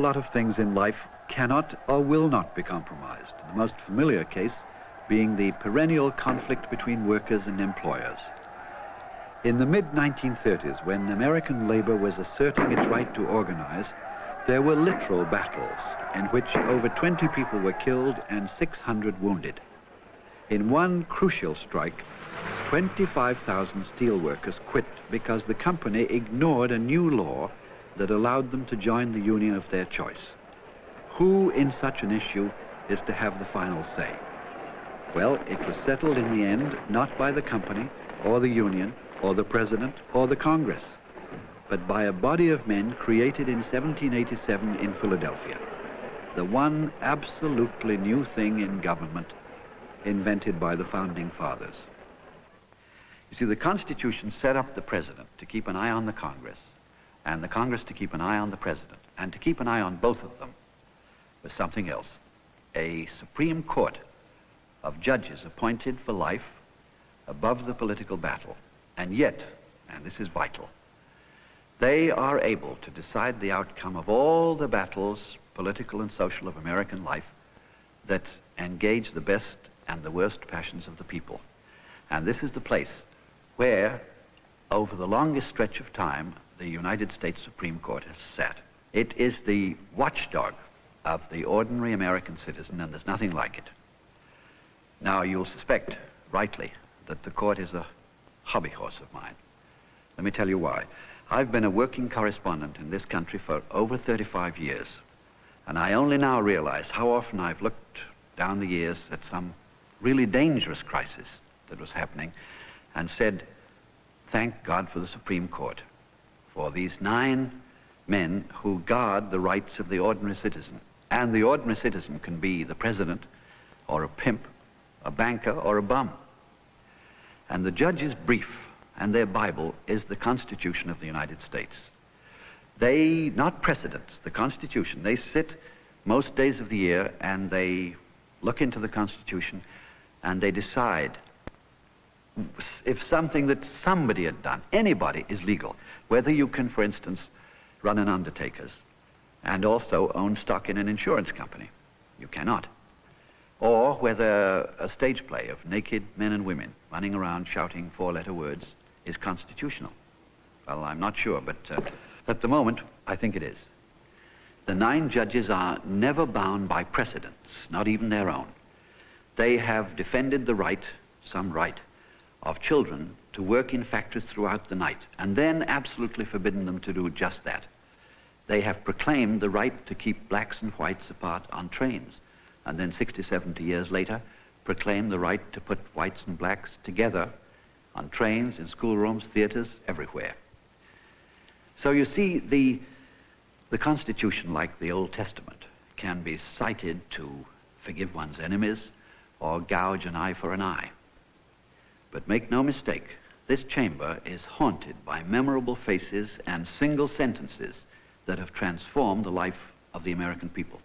lot of things in life cannot or will not be compromised. The most familiar case being the perennial conflict between workers and employers. In the mid-1930s, when American labor was asserting its right to organize, there were literal battles in which over 20 people were killed and 600 wounded. In one crucial strike, 25,000 steelworkers quit because the company ignored a new law that allowed them to join the union of their choice. Who in such an issue is to have the final say? Well, it was settled in the end not by the company or the union or the president or the Congress, but by a body of men created in 1787 in Philadelphia, the one absolutely new thing in government invented by the founding fathers. You see, the Constitution set up the president to keep an eye on the Congress, and the Congress to keep an eye on the president, and to keep an eye on both of them was something else. A Supreme Court of judges appointed for life above the political battle. And yet, and this is vital, they are able to decide the outcome of all the battles, political and social, of American life that engage the best and the worst passions of the people. And this is the place where, over the longest stretch of time, the United States Supreme Court has sat. It is the watchdog of the ordinary American citizen, and there's nothing like it. Now, you'll suspect, rightly, that the court is a hobby horse of mine. Let me tell you why. I've been a working correspondent in this country for over 35 years, and I only now realize how often I've looked down the years at some really dangerous crisis that was happening and said, thank God for the Supreme Court, for these 9 men who guard the rights of the ordinary citizen. And the ordinary citizen can be the president or a pimp, a banker or a bum. And the judge's brief and their Bible is the Constitution of the United States. They, not precedents, the Constitution, they sit most days of the year and they look into the Constitution and they decide if something that somebody had done, anybody, is legal. Whether you can, for instance, run an undertaker's and also own stock in an insurance company. You cannot. Or whether a stage play of naked men and women running around shouting 4-letter words is constitutional. Well, I'm not sure, but at the moment, I think it is. The 9 judges are never bound by precedents, not even their own. They have defended the right, some right, of children to work in factories throughout the night, and then absolutely forbidden them to do just that. They have proclaimed the right to keep blacks and whites apart on trains, and then 60, 70 years later, proclaimed the right to put whites and blacks together on trains, in schoolrooms, theaters, everywhere. So you see, the Constitution, like the Old Testament, can be cited to forgive one's enemies or gouge an eye for an eye. But make no mistake, this chamber is haunted by memorable faces and single sentences that have transformed the life of the American people.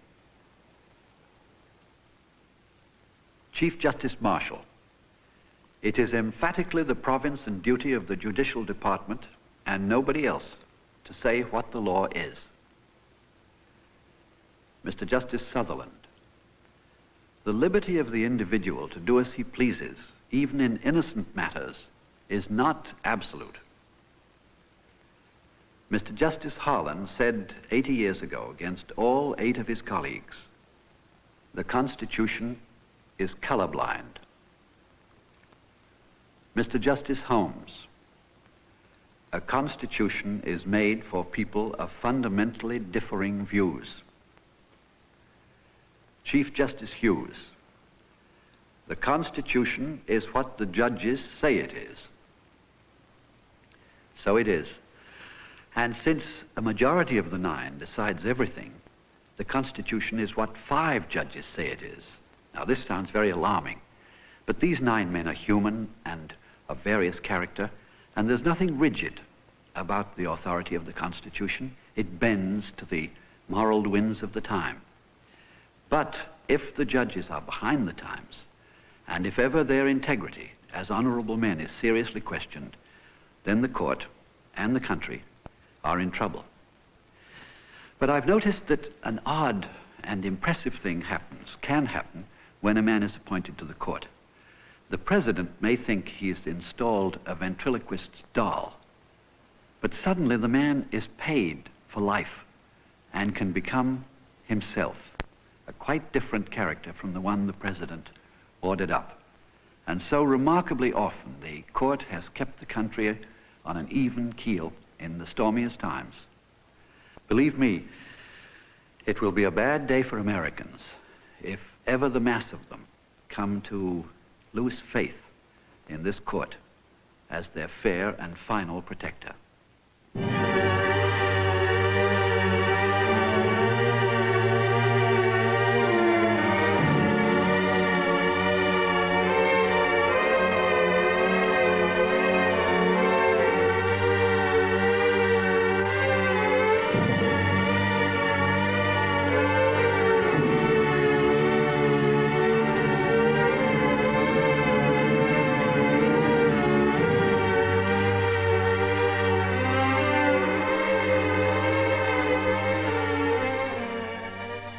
Chief Justice Marshall, it is emphatically the province and duty of the Judicial Department and nobody else to say what the law is. Mr. Justice Sutherland, the liberty of the individual to do as he pleases, even in innocent matters, is not absolute. Mr. Justice Harlan said 80 years ago against all 8 of his colleagues, the Constitution is colorblind. Mr. Justice Holmes, a Constitution is made for people of fundamentally differing views. Chief Justice Hughes, the Constitution is what the judges say it is. So it is. And since a majority of the 9 decides everything, the Constitution is what 5 judges say it is. Now, this sounds very alarming, but these 9 men are human and of various character, and there's nothing rigid about the authority of the Constitution. It bends to the moral winds of the time. But if the judges are behind the times, and if ever their integrity as honorable men is seriously questioned, then the court and the country are in trouble. But I've noticed that an odd and impressive thing can happen, when a man is appointed to the court. The president may think he's installed a ventriloquist's doll, but suddenly the man is paid for life and can become himself, a quite different character from the one the president ordered up. And so remarkably often the court has kept the country on an even keel in the stormiest times. Believe me, it will be a bad day for Americans if ever the mass of them come to lose faith in this court as their fair and final protector.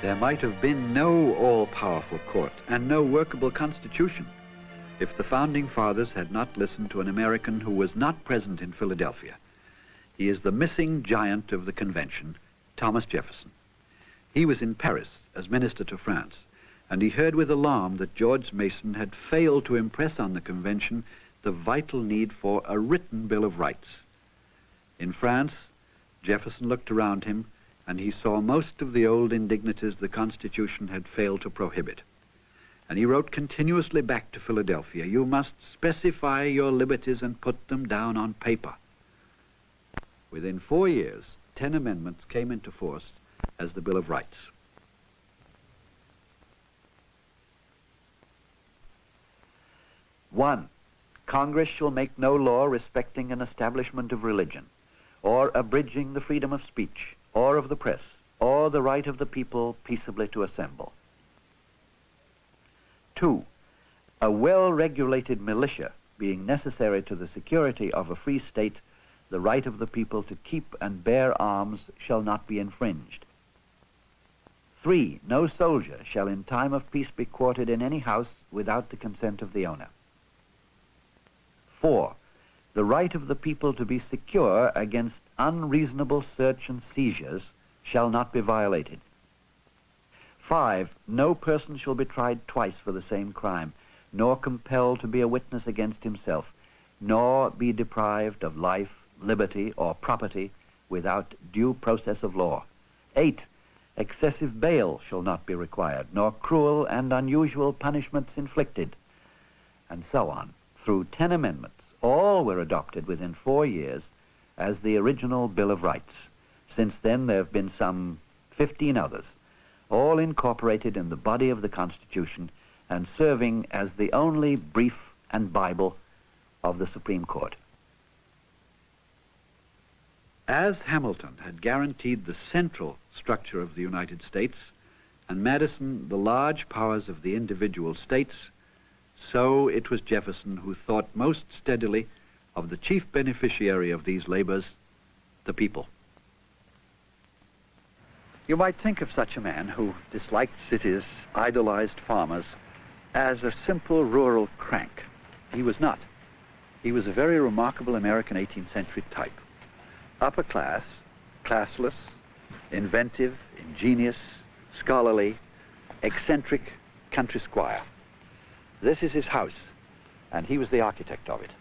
There might have been no all-powerful court and no workable constitution if the founding fathers had not listened to an American who was not present in Philadelphia. He is the missing giant of the convention, Thomas Jefferson. He was in Paris as minister to France, and he heard with alarm that George Mason had failed to impress on the convention the vital need for a written Bill of Rights. In France, Jefferson looked around him and he saw most of the old indignities the Constitution had failed to prohibit. And he wrote continuously back to Philadelphia, "You must specify your liberties and put them down on paper." Within 4 years, 10 amendments came into force as the Bill of Rights. One, Congress shall make no law respecting an establishment of religion, or abridging the freedom of speech, or of the press, or the right of the people peaceably to assemble. 2, a well-regulated militia being necessary to the security of a free state, the right of the people to keep and bear arms shall not be infringed. 3, no soldier shall in time of peace be quartered in any house without the consent of the owner. 4, the right of the people to be secure against unreasonable search and seizures shall not be violated. 5, no person shall be tried twice for the same crime, nor compelled to be a witness against himself, nor be deprived of life, liberty, or property without due process of law. 8, excessive bail shall not be required, nor cruel and unusual punishments inflicted, and so on, through 10 amendments. All were adopted within 4 years as the original Bill of Rights. Since then, there have been some 15 others, all incorporated in the body of the Constitution and serving as the only brief and Bible of the Supreme Court. As Hamilton had guaranteed the central structure of the United States and Madison the large powers of the individual states, so it was Jefferson who thought most steadily of the chief beneficiary of these labors, the people. You might think of such a man who disliked cities, idolized farmers, as a simple rural crank. He was not. He was a very remarkable American 18th century type. Upper class, classless, inventive, ingenious, scholarly, eccentric country squire. This is his house, and he was the architect of it.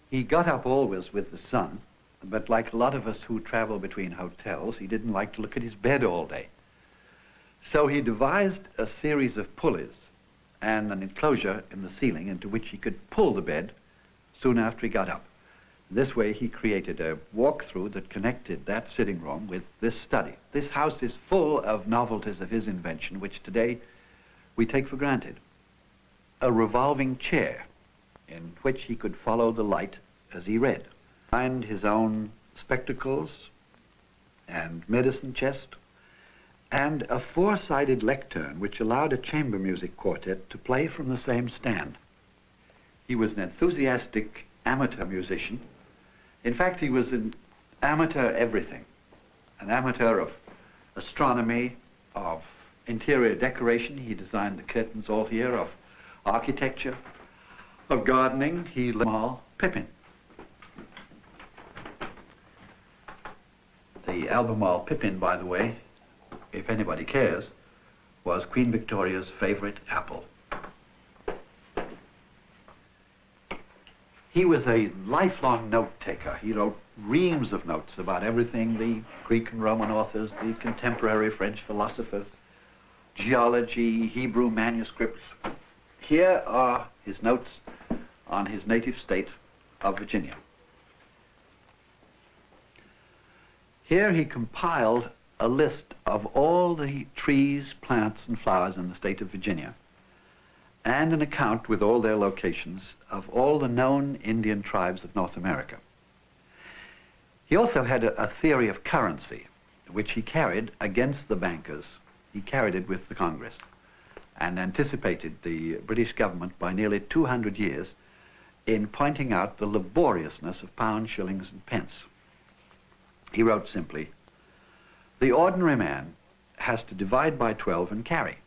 He got up always with the sun, but like a lot of us who travel between hotels, he didn't like to look at his bed all day. So he devised a series of pulleys and an enclosure in the ceiling into which he could pull the bed soon after he got up. This way he created a walk-through that connected that sitting room with this study. This house is full of novelties of his invention, which today we take for granted. A revolving chair in which he could follow the light as he read. Find his own spectacles and medicine chest, and a four-sided lectern which allowed a chamber music quartet to play from the same stand. He was an enthusiastic amateur musician. In fact, he was an amateur everything, an amateur of astronomy, of interior decoration. He designed the curtains all here, of architecture, of gardening. He learned Pippin. The Albemarle Pippin, by the way, if anybody cares, was Queen Victoria's favorite apple. He was a lifelong note-taker. He wrote reams of notes about everything, the Greek and Roman authors, the contemporary French philosophers, geology, Hebrew manuscripts. Here are his notes on his native state of Virginia. Here he compiled a list of all the trees, plants, and flowers in the state of Virginia, and an account with all their locations of all the known Indian tribes of North America. He also had a theory of currency, which he carried against the bankers. He carried it with the Congress and anticipated the British government by nearly 200 years in pointing out the laboriousness of pounds, shillings, and pence. He wrote simply, "The ordinary man has to divide by 12 and carry,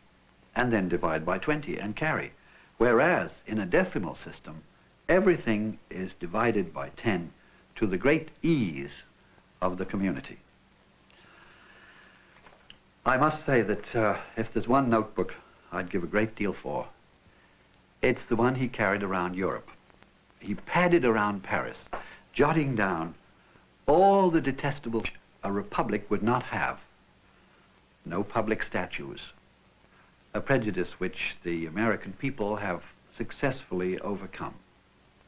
and then divide by 20 and carry, whereas in a decimal system, everything is divided by 10 to the great ease of the community." I must say that if there's one notebook I'd give a great deal for, it's the one he carried around Europe. He padded around Paris, jotting down all the detestable a republic would not have. No public statues, a prejudice which the American people have successfully overcome.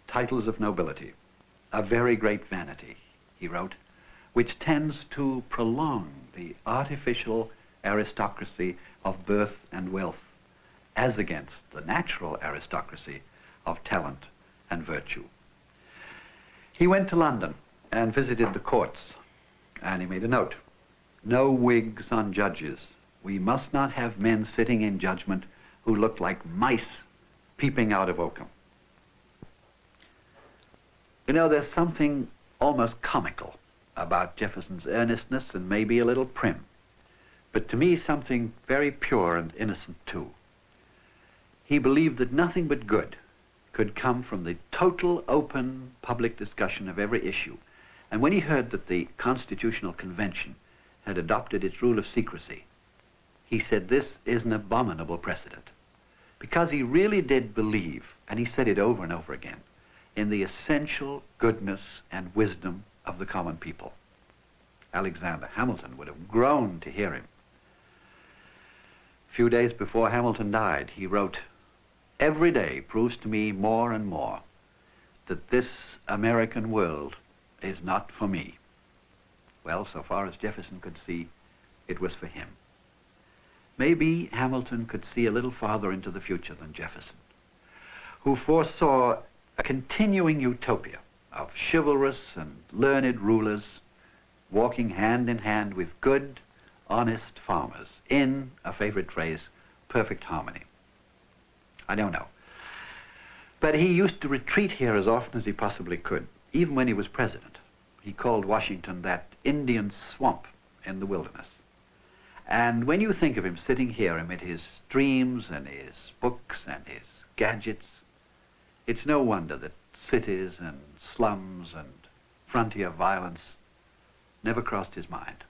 Titles of nobility, a very great vanity, he wrote, which tends to prolong the artificial aristocracy of birth and wealth, as against the natural aristocracy of talent and virtue. He went to London and visited the courts, and he made a note: "No wigs on judges. We must not have men sitting in judgment who look like mice peeping out of oakum." You know, there's something almost comical about Jefferson's earnestness, and maybe a little prim, but to me something very pure and innocent too. He believed that nothing but good could come from the total open public discussion of every issue. And when he heard that the Constitutional Convention had adopted its rule of secrecy, he said, "This is an abominable precedent," because he really did believe, and he said it over and over again, in the essential goodness and wisdom of the common people. Alexander Hamilton would have groaned to hear him. A few days before Hamilton died, he wrote, "Every day proves to me more and more that this American world is not for me." Well, so far as Jefferson could see, it was for him. Maybe Hamilton could see a little farther into the future than Jefferson, who foresaw a continuing utopia of chivalrous and learned rulers walking hand in hand with good, honest farmers in, a favorite phrase, perfect harmony. I don't know. But he used to retreat here as often as he possibly could, even when he was president. He called Washington that Indian swamp in the wilderness. And when you think of him sitting here amid his dreams and his books and his gadgets, it's no wonder that cities and slums and frontier violence never crossed his mind.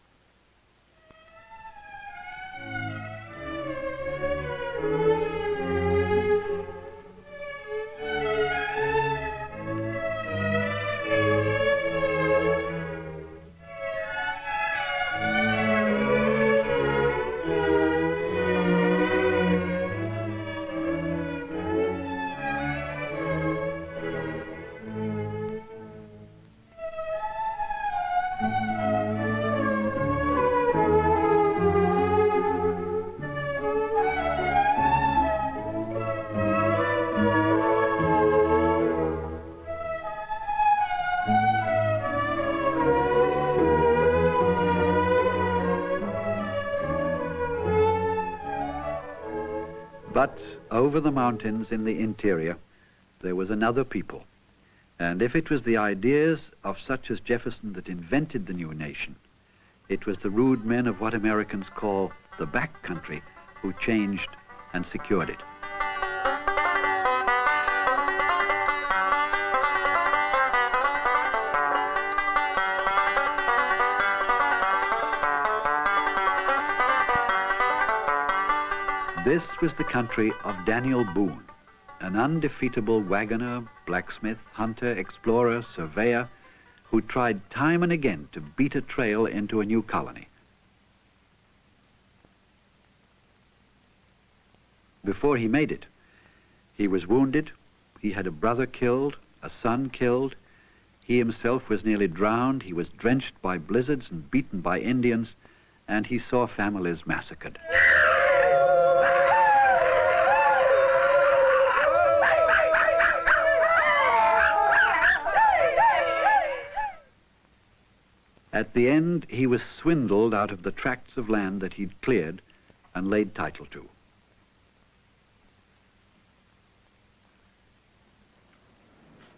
But over the mountains in the interior, there was another people, And if it was the ideas of such as Jefferson that invented the new nation, it was the rude men of what Americans call the back country who changed and secured it. This was the country of Daniel Boone, an undefeatable wagoner, blacksmith, hunter, explorer, surveyor, who tried time and again to beat a trail into a new colony. Before he made it, he was wounded, he had a brother killed, a son killed, he himself was nearly drowned, he was drenched by blizzards and beaten by Indians, and he saw families massacred. At the end, he was swindled out of the tracts of land that he'd cleared and laid title to.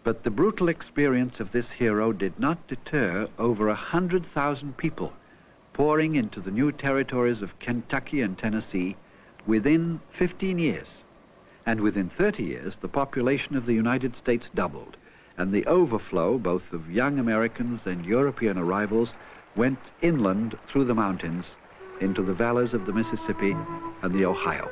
But the brutal experience of this hero did not deter over 100,000 people pouring into the new territories of Kentucky and Tennessee within 15 years. And within 30 years, the population of the United States doubled, and the overflow, both of young Americans and European arrivals, went inland through the mountains into the valleys of the Mississippi and the Ohio.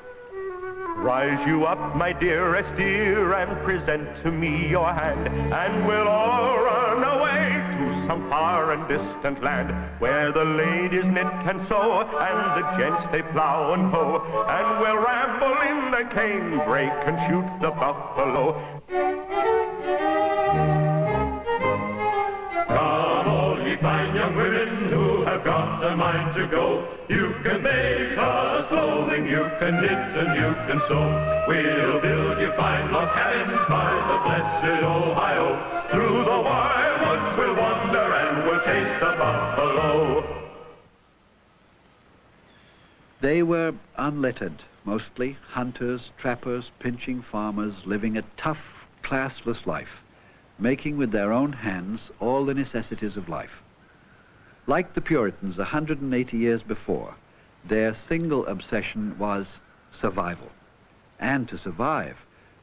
Rise you up, my dearest dear, and present to me your hand, and we'll all run away to some far and distant land, where the ladies knit and sew, and the gents they plow and hoe, and we'll ramble in the canebrake and shoot the buffalo. Come, all ye fine young women who have got a mind to go. You can make us clothing, you can knit and you can sew. We'll build you fine log cabins by the blessed Ohio. Through the wild woods we'll wander and we'll chase the buffalo. They were unlettered, mostly hunters, trappers, pinching farmers, living a tough, classless life, making with their own hands all the necessities of life. Like the Puritans 180 years before, their single obsession was survival. And to survive,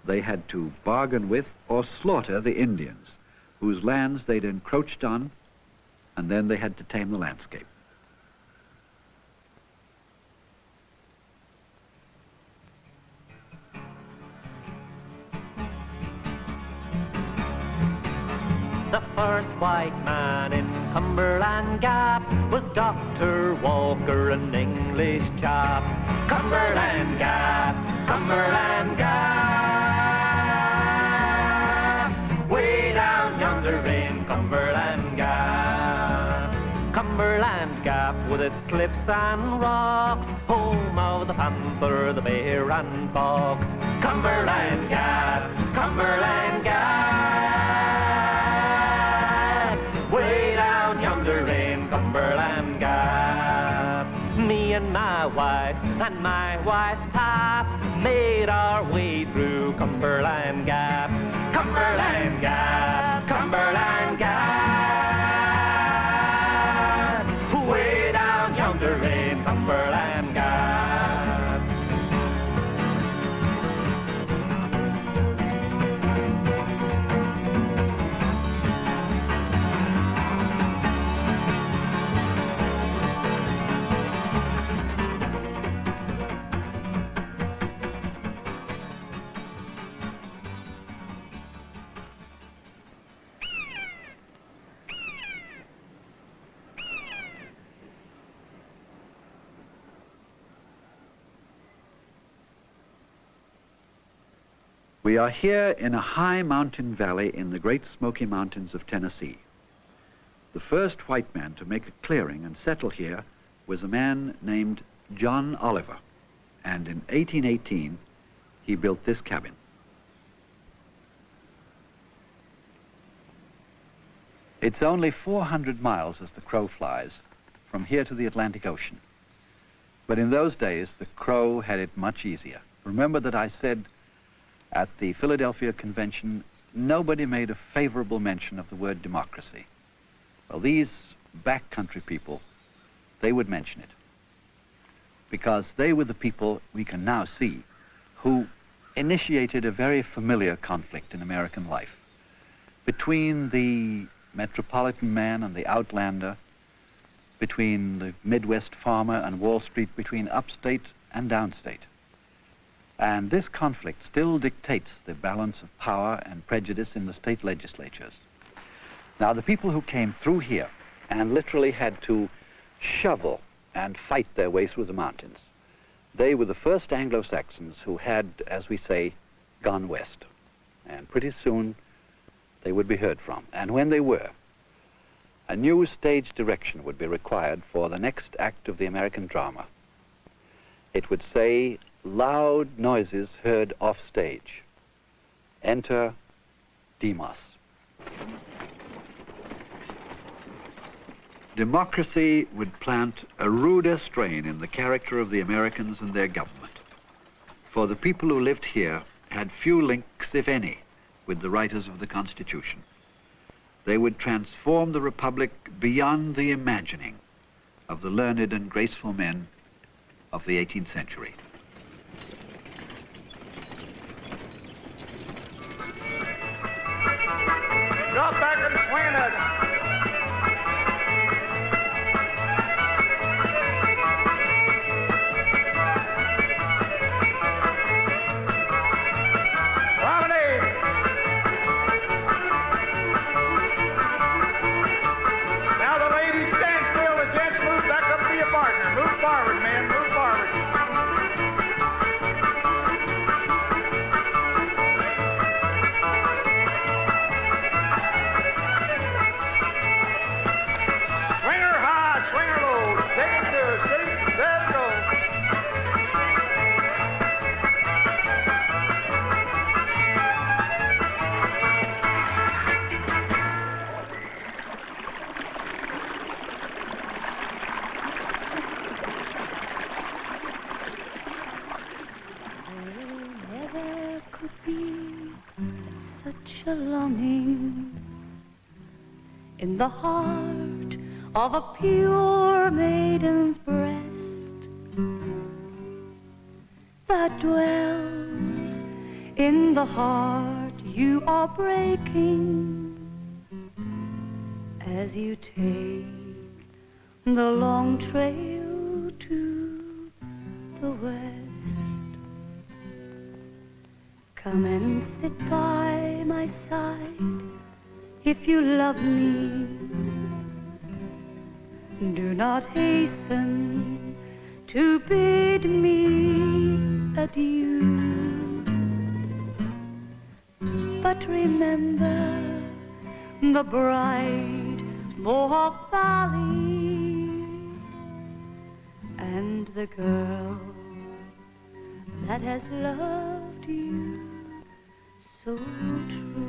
they had to bargain with or slaughter the Indians, whose lands they'd encroached on, and then they had to tame the landscape. The first white man in Cumberland Gap was Dr. Walker, an English chap. Cumberland Gap, Cumberland Gap, way down yonder in Cumberland Gap. Cumberland Gap with its cliffs and rocks, home of the panther, the bear and fox. Cumberland Gap, Cumberland Gap, way down yonder in Cumberland Gap. Me and my wife and my wife's pap made our way through Cumberland Gap. Cumberland Gap, Cumberland Gap, way down yonder in Cumberland Gap. We are here in a high mountain valley in the Great Smoky Mountains of Tennessee. The first white man to make a clearing and settle here was a man named John Oliver, and in 1818 he built this cabin. It's only 400 miles as the crow flies from here to the Atlantic Ocean. But in those days, the crow had it much easier. Remember that I said at the Philadelphia Convention, nobody made a favorable mention of the word democracy. Well, these backcountry people, they would mention it, because they were the people we can now see who initiated a very familiar conflict in American life between the metropolitan man and the outlander, between the Midwest farmer and Wall Street, between upstate and downstate. And this conflict still dictates the balance of power and prejudice in the state legislatures. Now, the people who came through here and literally had to shovel and fight their way through the mountains, they were the first Anglo-Saxons who had, as we say, gone west. And pretty soon they would be heard from. And when they were, a new stage direction would be required for the next act of the American drama. It would say, loud noises heard off stage. Enter Demos. Democracy would plant a ruder strain in the character of the Americans and their government. For the people who lived here had few links, if any, with the writers of the Constitution. They would transform the Republic beyond the imagining of the learned and graceful men of the 18th century. Drop back and swing it. A longing in the heart of a pure maiden's breast that dwells in the heart you are breaking as you take the long trail to the west. Come and sit by my side if you love me. Do not hasten to bid me adieu, but remember the bright Mohawk Valley and the girl that has loved you so true.